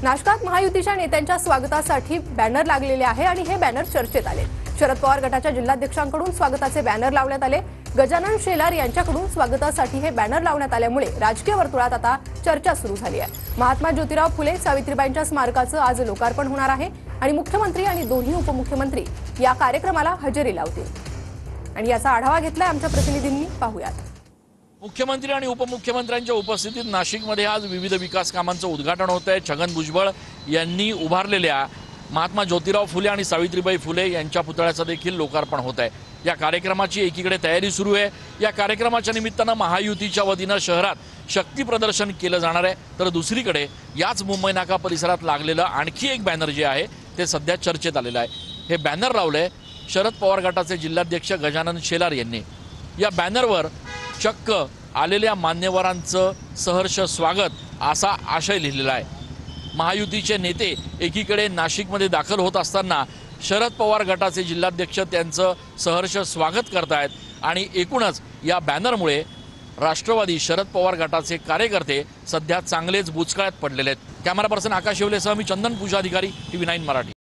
नाशकात महायुतीच्या नेत्यांच्या स्वागतासाठी बॅनर लागलेले आहे आणि हे बॅनर चर्चेत आले। शरद पवार गटाच्या जिल्हाध्यक्षांकडून स्वागताचे बॅनर लावण्यात आले। गजानन शेलार यांच्याकडून स्वागतासाठी हे बॅनर लावण्यात आल्यामुळे राजकीय वर्तुळात आता चर्चा सुरू झाली आहे। महात्मा ज्योतिराव फुले सावित्रीबाईंच्या स्मारकाचं आज लोकार्पण होणार आहे आणि मुख्यमंत्री आणि दोन्ही उपमुख्यमंत्री या कार्यक्रमाला हजेरी लावतील आणि याचा आढावा घेतलाय आमच्या प्रतिनिधींनी। पाहूयात। मुख्यमंत्री आणि उपमुख्यमंत्र्यांच्या उपस्थितीत नाशिकमध्ये आज विविध विकास कामांचं उद्घाटन होत आहे। छगन भुजबळ यांनी उभारलेल्या महात्मा ज्योतिराव फुले आणि सावित्रीबाई फुले यांच्या पुतळ्याचं देखील लोकार्पण होत आहे। या कार्यक्रमाची एकीकडे तयारी सुरू आहे। या कार्यक्रमाच्या निमित्तानं महायुतीच्या वतीनं शहरात शक्ती प्रदर्शन केलं जाणार आहे, तर दुसरीकडे याच मुंबई नाका परिसरात लागलेलं आणखी एक बॅनर जे आहे ते सध्या चर्चेत आलेलं आहे। हे बॅनर लावलंय शरद पवार गटाचे जिल्हाध्यक्ष गजानन शेलार यांनी। या बॅनरवर चक्क आलेल्या मान्यवरांचं सहर्ष स्वागत असा आशय लिहिलेला आहे। महायुतीचे नेते एकीकडे नाशिकमध्ये दाखल होत असताना शरद पवार गटाचे जिल्हाध्यक्ष त्यांचं सहर्ष स्वागत करतायत आणि एकूणच या बॅनरमुळे राष्ट्रवादी शरद पवार गटाचे कार्यकर्ते सध्या चांगलेच बुचकळ्यात पडलेले आहेत। कॅमेरा पर्सन आकाश येवलेसह मी चंदन पूजा अधिकारी, TV9 मराठी।